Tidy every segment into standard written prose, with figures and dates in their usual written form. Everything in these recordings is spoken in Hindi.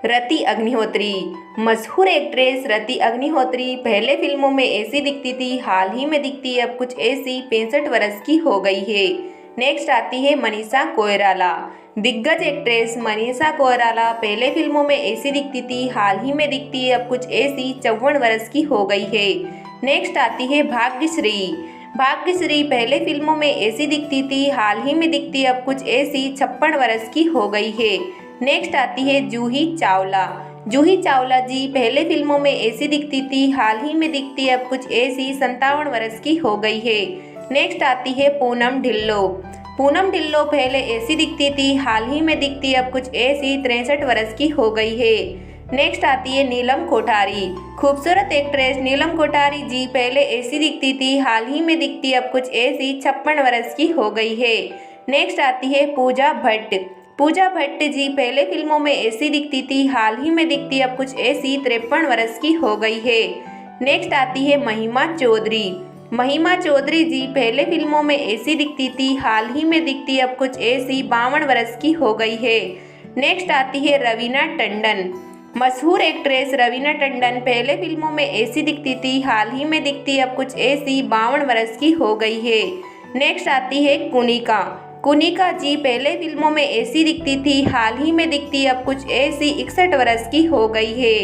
रति अग्निहोत्री। मशहूर एक्ट्रेस रति अग्निहोत्री पहले फिल्मों में ऐसी दिखती थी, हाल ही में दिखती है अब कुछ ऐसी, 65 वर्ष की हो गई है। नेक्स्ट आती है मनीषा कोइराला। दिग्गज एक्ट्रेस मनीषा कोइराला पहले फिल्मों में ऐसी दिखती थी, हाल ही में दिखती है अब कुछ ऐसी, 54 वर्ष की हो गई है। नेक्स्ट आती है भाग्यश्री। भाग्यश्री पहले फिल्मों में ऐसी दिखती थी, हाल ही में दिखती है अब कुछ ऐसी, 56 वर्ष की हो गई है। नेक्स्ट आती है जूही चावला। जूही चावला जी पहले फिल्मों में ऐसी दिखती थी, हाल ही में दिखती है अब कुछ ऐसी, 57 वर्ष की हो गई है। नेक्स्ट आती है पूनम ढिल्लो। पूनम ढिल्लो पहले ऐसी दिखती थी, हाल ही में दिखती है अब कुछ ऐसी, 63 वर्ष की हो गई है। नेक्स्ट आती है नीलम कोठारी। खूबसूरत एक्ट्रेस नीलम कोठारी जी पहले ऐसी दिखती थी, हाल ही में दिखती है अब कुछ ऐसी, 56 वर्ष की हो गई है। नेक्स्ट आती है पूजा भट्ट। पूजा भट्ट जी पहले फिल्मों में ऐसी दिखती थी, हाल ही में दिखती है अब कुछ ऐसी, 53 वर्ष की हो गई है। नेक्स्ट आती है महिमा चौधरी। महिमा चौधरी जी पहले फिल्मों में ऐसी दिखती थी, हाल ही में दिखती है अब कुछ ऐसी, 52 वर्ष की हो गई है। नेक्स्ट आती है रवीना टंडन। मशहूर एक्ट्रेस रवीना टंडन पहले फिल्मों में ऐसी दिखती थी, हाल ही में दिखती है अब कुछ ऐसी, 52 वर्ष की हो गई है। नेक्स्ट आती है कुनिका। कुनिका जी पहले फिल्मों में ऐसी दिखती थी, हाल ही में दिखती है अब कुछ ऐसी, 61 वर्ष की हो गई है।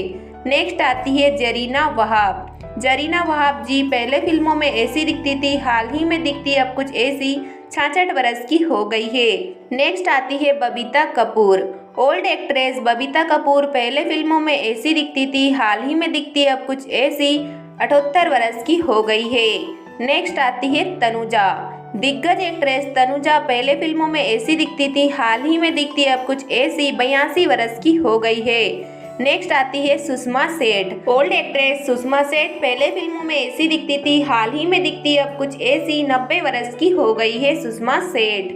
नेक्स्ट आती है जरीना वहाब। जरीना वहाब जी पहले फिल्मों में ऐसी दिखती थी, हाल ही में दिखती है अब कुछ ऐसी, 66 वर्ष की हो गई है। नेक्स्ट आती है बबीता कपूर। ओल्ड एक्ट्रेस बबीता कपूर पहले फिल्मों में ऐसी दिखती थी, हाल ही में दिखती है अब कुछ ऐसी, 78 वर्ष की हो गई है। नेक्स्ट आती है तनुजा। दिग्गज एक्ट्रेस तनुजा पहले फिल्मों में ऐसी दिखती थी, हाल ही में दिखती है अब कुछ ऐसी, 82 वर्ष की हो गई है। नेक्स्ट आती है सुषमा सेठ। ओल्ड एक्ट्रेस सुषमा सेठ पहले फिल्मों में ऐसी दिखती थी, हाल ही में दिखती है अब कुछ ऐसी, 90 वर्ष की हो गई है सुषमा सेठ।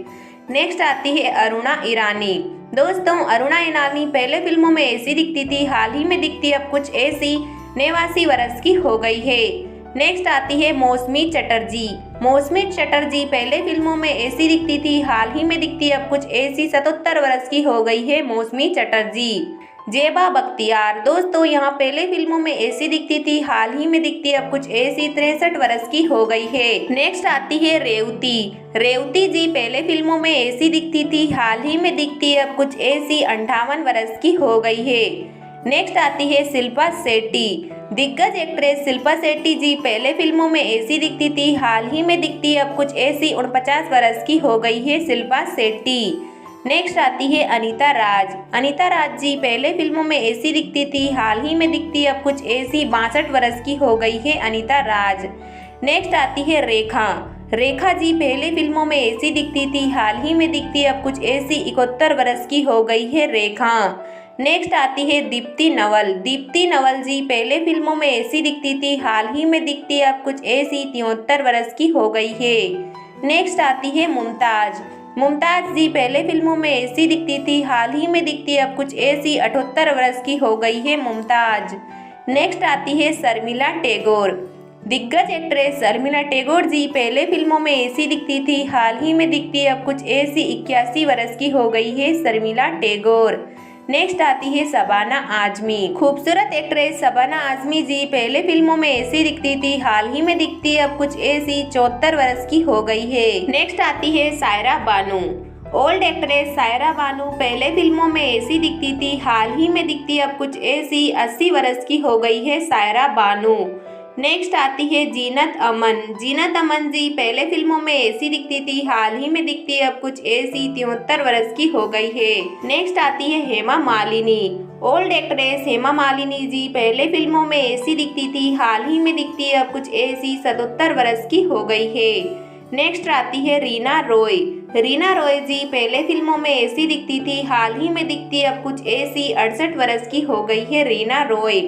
नेक्स्ट आती है अरुणा ईरानी। दोस्तों अरुणा ईरानी पहले फिल्मों में ऐसी दिखती थी, हाल ही में दिखती है अब कुछ ऐसी, 89 वर्ष की हो गई है। नेक्स्ट आती है मौसमी चटर्जी। मौसमी चटर्जी पहले फिल्मों में ऐसी दिखती थी, हाल ही में दिखती है अब कुछ ऐसी, 77 वर्ष की हो गई है मौसमी चटर्जी। जेबा बख्तियार। दोस्तों यहाँ पहले फिल्मों में ऐसी दिखती थी, हाल ही में दिखती है अब कुछ ऐसी, 63 वर्ष की हो गई है। नेक्स्ट आती है रेवती। रेवती जी पहले फिल्मों में ऐसी दिखती थी, हाल ही में दिखती है अब कुछ ऐसी, 58 वर्ष की हो गई है। नेक्स्ट आती है शिल्पा शेट्टी। दिग्गज एक्ट्रेस शिल्पा शेट्टी जी पहले फिल्मों में ऐसी दिखती थी, हाल ही में दिखती है अब कुछ ऐसी, 49 वर्ष की हो गई है शिल्पा शेट्टी। नेक्स्ट आती है अनीता राज। अनीता राज जी पहले फिल्मों में ऐसी दिखती थी, हाल ही में दिखती है अब कुछ ऐसी, 62 वर्ष की हो गई है अनीता राज। नेक्स्ट आती है रेखा। रेखा जी पहले फिल्मों में ऐसी दिखती थी, हाल ही में दिखती है अब कुछ ऐसी, 71 वर्ष की हो गई है रेखा। नेक्स्ट आती है दीप्ति नवल। दीप्ति नवल जी पहले फिल्मों में ऐसी दिखती थी, हाल ही में दिखती है अब कुछ ऐसी, 73 वर्ष की हो गई है। नेक्स्ट आती है मुमताज। मुमताज जी पहले फिल्मों में ऐसी दिखती थी, हाल ही में दिखती है अब कुछ ऐसी, 78 वर्ष की हो गई है मुमताज। नेक्स्ट आती है शर्मिला टैगोर। दिग्गज एक्ट्रेस शर्मिला टैगोर जी पहले फिल्मों में ऐसी दिखती थी, हाल ही में दिखती है अब कुछ ऐसी, 81 वर्ष की हो गई है शर्मिला टैगोर। नेक्स्ट आती है शबाना आजमी। खूबसूरत एक्ट्रेस शबाना आजमी जी पहले फिल्मों में ऐसी दिखती थी, हाल ही में दिखती है अब कुछ ऐसी, 74 वर्ष की हो गई है। नेक्स्ट आती है सायरा बानू। ओल्ड एक्ट्रेस सायरा बानू पहले फिल्मों में ऐसी दिखती थी, हाल ही में दिखती है अब कुछ ऐसी, 80 वर्ष की हो गई है सायरा बानू। नेक्स्ट आती है जीनत अमन। जीनत अमन जी पहले फिल्मों में ऐसी दिखती थी, हाल ही में दिखती है अब कुछ ऐसी, 73 वर्ष की हो गई है। नेक्स्ट आती है हेमा मालिनी। ओल्ड एक्ट्रेस हेमा मालिनी जी पहले फिल्मों में ऐसी दिखती थी, हाल ही में दिखती है अब कुछ ऐसी, 77 वर्ष की हो गई है। नेक्स्ट आती है रीना रॉय। रीना रॉय जी पहले फिल्मों में ऐसी दिखती थी, हाल ही में दिखती है अब कुछ ऐसी, 68 वर्ष की हो गई है रीना रॉय।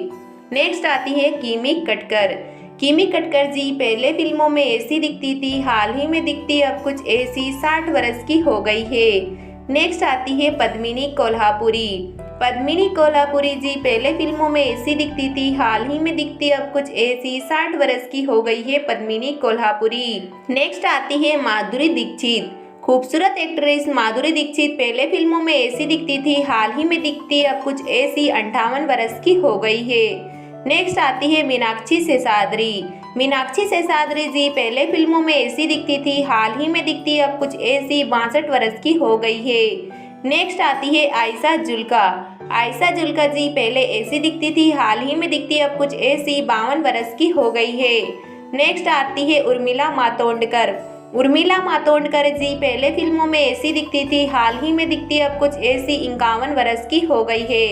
नेक्स्ट आती है किमी कटकर। किमी कटकर जी पहले फिल्मों में ऐसी दिखती थी, हाल ही में दिखती है अब कुछ ऐसी, 60 वर्ष की हो गई है। नेक्स्ट आती है पद्मिनी कोल्हापुरी। पद्मिनी कोल्हापुरी जी पहले फिल्मों में ऐसी दिखती थी, हाल ही में दिखती है अब कुछ ऐसी, 60 वर्ष की हो गई है पद्मिनी कोल्हापुरी। नेक्स्ट आती है माधुरी दीक्षित। खूबसूरत एक्ट्रेस माधुरी दीक्षित पहले फिल्मों में ऐसी दिखती थी, हाल ही में दिखती अब कुछ ऐसी 58 वर्ष की हो गई है। नेक्स्ट आती है मीनाक्षी शेषाद्री। मीनाक्षी शेषाद्री जी पहले फिल्मों में ऐसी दिखती थी, हाल ही में दिखती अब कुछ ऐसी 62 वर्ष की हो गई है। नेक्स्ट आती है आयशा जुल्का। आयशा जुल्का जी पहले ऐसी दिखती थी, हाल ही में दिखती अब कुछ ऐसी 52 वर्ष की हो गई है। नेक्स्ट आती है उर्मिला मातोंडकर। उर्मिला मातोंडकर जी पहले फिल्मों में ऐसी दिखती थी, हाल ही में दिखती अब कुछ ऐसी 51 वर्ष की हो गई है।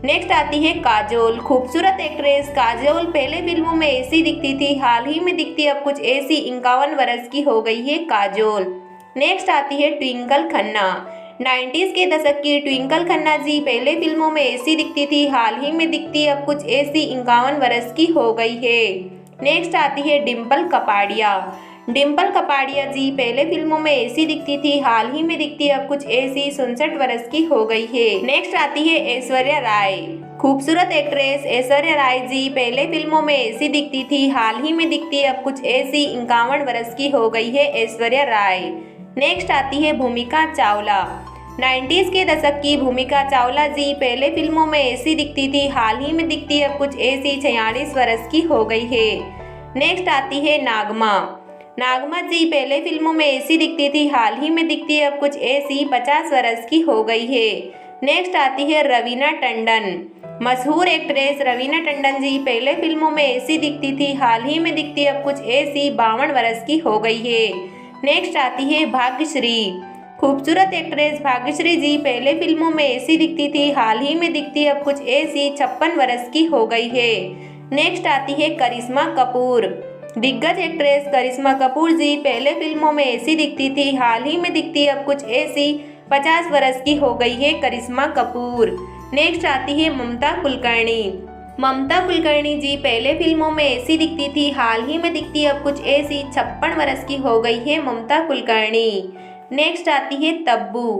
नेक्स्ट आती है काजोल। खूबसूरत एक्ट्रेस काजोल पहले फिल्मों में ऐसी दिखती थी, हाल ही में दिखती अब कुछ ऐसी 51 वर्ष की हो गई है काजोल। नेक्स्ट आती है ट्विंकल खन्ना। 90s के दशक की ट्विंकल खन्ना जी पहले फिल्मों में ऐसी दिखती थी, हाल ही में दिखती अब कुछ ऐसी 51 वर्ष की हो गई है। नेक्स्ट आती है डिम्पल कपाड़िया। डिम्पल कपाड़िया जी पहले फिल्मों में ऐसी दिखती थी, हाल ही में दिखती अब कुछ ऐसी 67 वर्ष की हो गई है। नेक्स्ट आती है ऐश्वर्या राय। खूबसूरत एक्ट्रेस ऐश्वर्या राय जी पहले फिल्मों में ऐसी दिखती थी, हाल ही में दिखती अब कुछ ऐसी 51 वर्ष की हो गई है ऐश्वर्या राय। नेक्स्ट आती है भूमिका चावला। 90s के दशक की भूमिका चावला जी पहले फिल्मों में ऐसी दिखती थी, हाल ही में दिखती अब कुछ ऐसी 46 वर्ष की हो गई है। नेक्स्ट आती है नागमा। नागमा जी पहले फिल्मों में ऐसी दिखती थी, हाल ही में दिखती अब कुछ ऐसी 50 वर्ष की हो गई है। नेक्स्ट आती है रवीना टंडन। मशहूर एक्ट्रेस रवीना टंडन जी पहले फिल्मों में ऐसी दिखती थी, हाल ही में दिखती अब कुछ ऐसी 52 वर्ष की हो गई है। नेक्स्ट आती है भाग्यश्री। खूबसूरत एक्ट्रेस भाग्यश्री जी पहले फिल्मों में ऐसी दिखती थी, हाल ही में दिखती अब कुछ ऐसी 56 वर्ष की हो गई है। नेक्स्ट आती है करिश्मा कपूर। दिग्गज एक्ट्रेस करिश्मा कपूर जी पहले फिल्मों में ऐसी दिखती थी, हाल ही में दिखती अब कुछ ऐसी 50 वर्ष की हो गई है करिश्मा कपूर। नेक्स्ट आती है ममता कुलकर्णी। ममता कुलकर्णी जी पहले फिल्मों में ऐसी दिखती थी, हाल ही में दिखती अब कुछ ऐसी 56 वर्ष की हो गई है ममता कुलकर्णी। नेक्स्ट आती है तब्बू।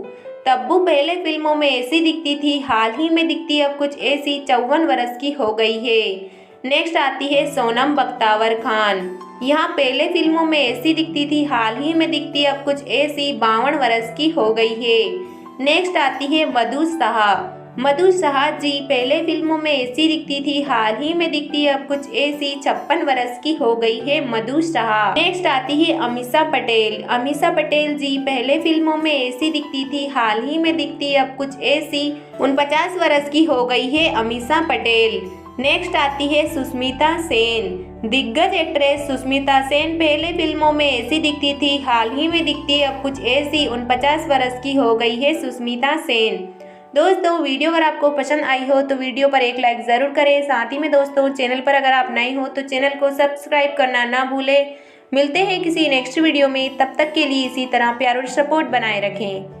तब्बू पहले फिल्मों में ऐसी दिखती थी, हाल ही में दिखती अब कुछ ऐसी 54 वर्ष की हो गई है। नेक्स्ट आती है सोनम बख्तावर खान। यहाँ पहले फिल्मों में ऐसी दिखती थी, हाल ही में दिखती अब कुछ ऐसी 52 वर्ष की हो गई है। नेक्स्ट आती है मधु साहा। मधु साहा जी पहले फिल्मों में ऐसी दिखती थी, हाल ही में दिखती अब कुछ ऐसी 56 वर्ष की हो गई है मधु साहा। नेक्स्ट आती है अमीषा पटेल। अमीषा पटेल जी पहले फिल्मों में ऐसी दिखती थी, हाल ही में दिखती अब कुछ ऐसी 49 वर्ष की हो गई है अमीषा पटेल। नेक्स्ट आती है सुष्मिता सेन। दिग्गज एक्ट्रेस सुष्मिता सेन पहले फिल्मों में ऐसी दिखती थी, हाल ही में दिखती अब कुछ ऐसी 49 वर्ष की हो गई है सुष्मिता सेन। दोस्तों वीडियो अगर आपको पसंद आई हो तो वीडियो पर एक लाइक ज़रूर करें। साथ ही में दोस्तों चैनल पर अगर आप नए हो तो चैनल को सब्सक्राइब करना ना भूलें। मिलते हैं किसी नेक्स्ट वीडियो में, तब तक के लिए इसी तरह प्यार और सपोर्ट बनाए रखें।